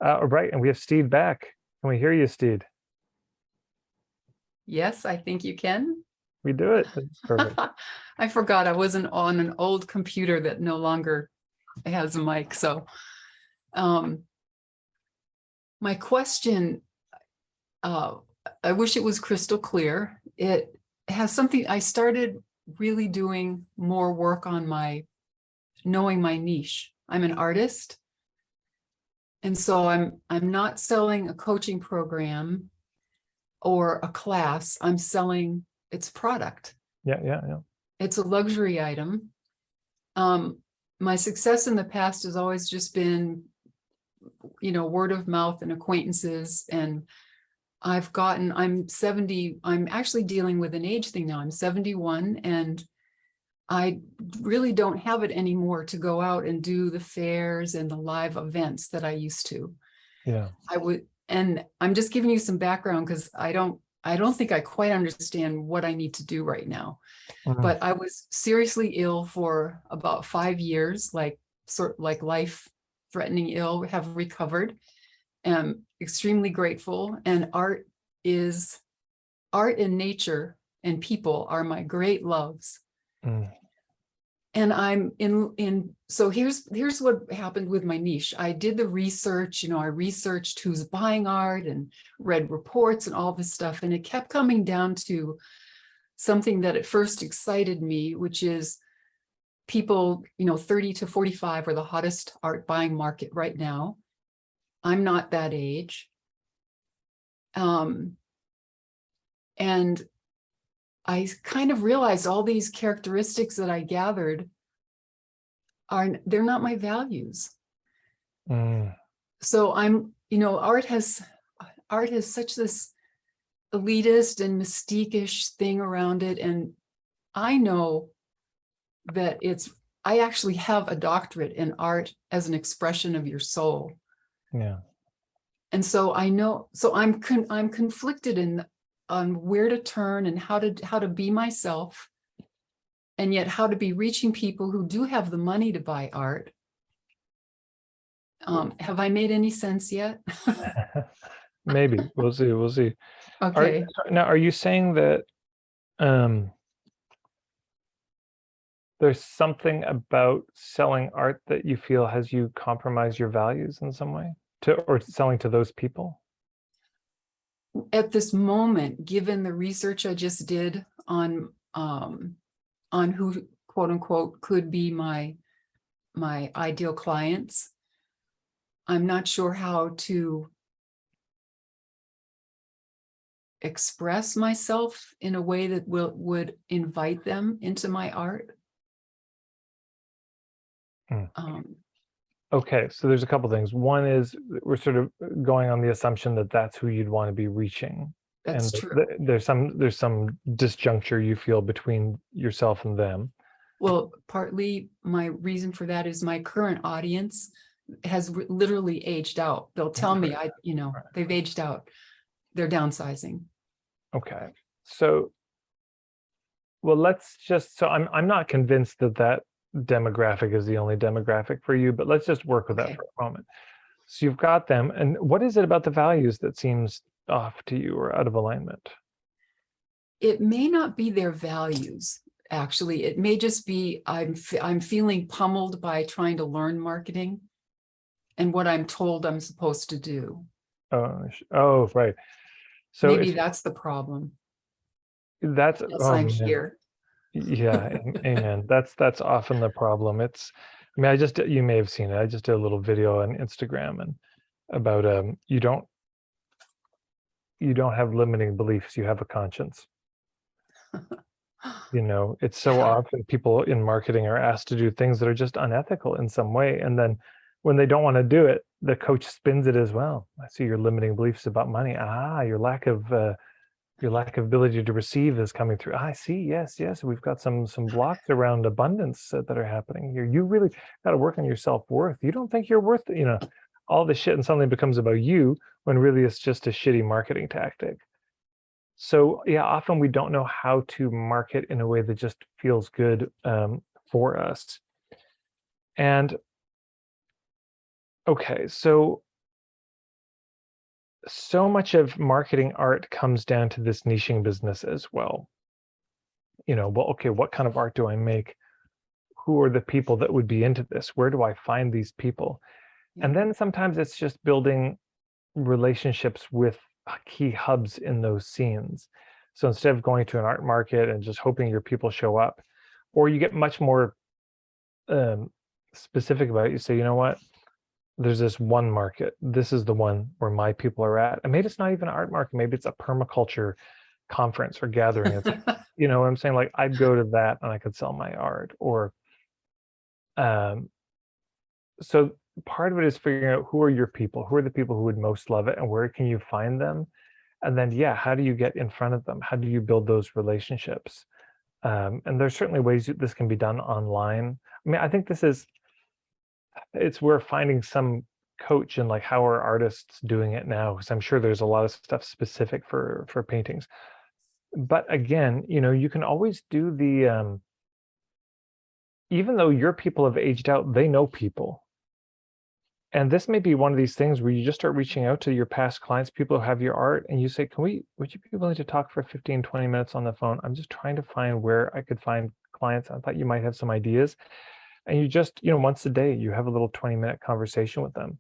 Right, and we have Stede back. Can we hear you, Stede? Yes, I think you can. We do it. Perfect. I forgot I wasn't on an old computer that no longer has a mic. So my question, I wish it was crystal clear. It has something, I started really doing more work on knowing my niche. I'm an artist. And so I'm not selling a coaching program or a class. I'm selling its product. Yeah. It's a luxury item. My success in the past has always just been, word of mouth and acquaintances. And I'm 70, I'm actually dealing with an age thing now. I'm 71 and I really don't have it anymore to go out and do the fairs and the live events that I used to. Yeah. And I'm just giving you some background because I don't think I quite understand what I need to do right now. But I was seriously ill for about 5 years, like life-threatening ill, have recovered. Am extremely grateful. And art and nature and people are my great loves. And I'm so here's what happened with my niche. I did the research, I researched who's buying art and read reports and all this stuff. And it kept coming down to something that at first excited me, which is people, 30 to 45 are the hottest art buying market right now. I'm not that age. And I kind of realized all these characteristics that I gathered they're not my values. So art has such this elitist and mystique-ish thing around it. And I know that I actually have a doctorate in art as an expression of your soul. Yeah. And so I know, so I'm conflicted on where to turn and how to be myself, and yet how to be reaching people who do have the money to buy art. Have I made any sense yet? Maybe. We'll see. Okay. Are you saying that there's something about selling art that you feel has you compromise your values in some way, or selling to those people? At this moment, given the research I just did on who, quote unquote, could be my ideal clients, I'm not sure how to express myself in a way that would invite them into my art. Okay, so there's a couple things. One is we're sort of going on the assumption that that's who you'd want to be reaching. That's true. There's some disjuncture you feel between yourself and them. Well, partly my reason for that is my current audience has literally aged out. They'll tell me, they've aged out. They're downsizing. Okay. So, well, I'm not convinced that demographic is the only demographic for you, but let's just work with that for a moment. So you've got them, and what is it about the values that seems off to you or out of alignment? It may not be their values. Actually, it may just be I'm feeling pummeled by trying to learn marketing and what I'm told I'm supposed to do. Oh, right. So maybe that's the problem. That's I'm here. Yeah, amen. That's often the problem. You may have seen it. I just did a little video on Instagram and about you don't have limiting beliefs, you have a conscience. It's so often people in marketing are asked to do things that are just unethical in some way, and then when they don't want to do it, the coach spins it as, well, I see your limiting beliefs about money. Your lack of ability to receive is coming through. I see. Yes. We've got some blocks around abundance that are happening here. You really got to work on your self-worth. You don't think you're worth, all this shit, and suddenly becomes about you when really it's just a shitty marketing tactic. So yeah, often we don't know how to market in a way that just feels good for us. And okay, so so much of marketing art comes down to this niching business as well. Well, okay, what kind of art do I make? Who are the people that would be into this? Where do I find these people? Yeah. And then sometimes it's just building relationships with key hubs in those scenes. So instead of going to an art market and just hoping your people show up, or you get much more specific about it, you say, you know what? There's this one market. This is the one where my people are at. And maybe it's not even an art market. Maybe it's a permaculture conference or gathering. It's, what I'm saying? Like, I'd go to that and I could sell my art. Or so part of it is figuring out who are your people, who are the people who would most love it, and where can you find them? And then, how do you get in front of them? How do you build those relationships? And there's certainly ways this can be done online. I mean, I think it's where finding some coach and like how are artists doing it now, because I'm sure there's a lot of stuff specific for paintings. But again, you can always do the even though your people have aged out, they know people. And this may be one of these things where you just start reaching out to your past clients, people who have your art, and you say, would you be willing to talk for 15, 20 minutes on the phone? I'm just trying to find where I could find clients. I thought you might have some ideas. And you just, once a day, you have a little 20-minute conversation with them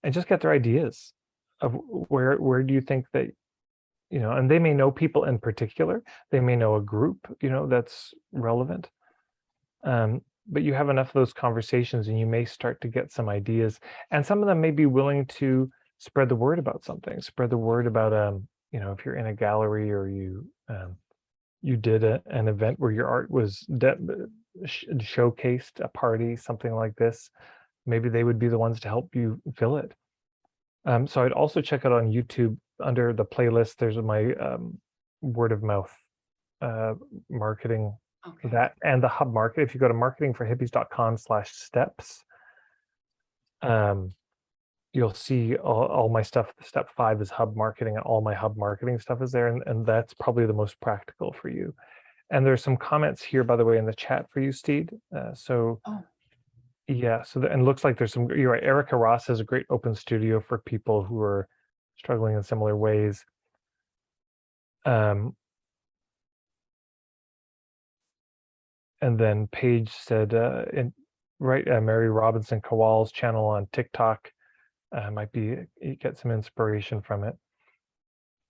and just get their ideas of where do you think that, and they may know people in particular. They may know a group, that's relevant. But you have enough of those conversations and you may start to get some ideas. And some of them may be willing to spread the word about something, spread the word about, if you're in a gallery or you did an event where your art was showcased, a party, something like this, maybe they would be the ones to help you fill it. So I'd also check out on YouTube under the playlist. There's my word of mouth marketing. Okay. That and the hub market. If you go to marketingforhippies.com/steps, you'll see all my stuff. Step 5 is hub marketing, and all my hub marketing stuff is there, and that's probably the most practical for you. And there's some comments here, by the way, in the chat for you, Stede. So and it looks like there's some. You're right. Erica Ross has a great open studio for people who are struggling in similar ways. And then Paige said, Mary Robinson Kowal's channel on TikTok might be, you get some inspiration from it.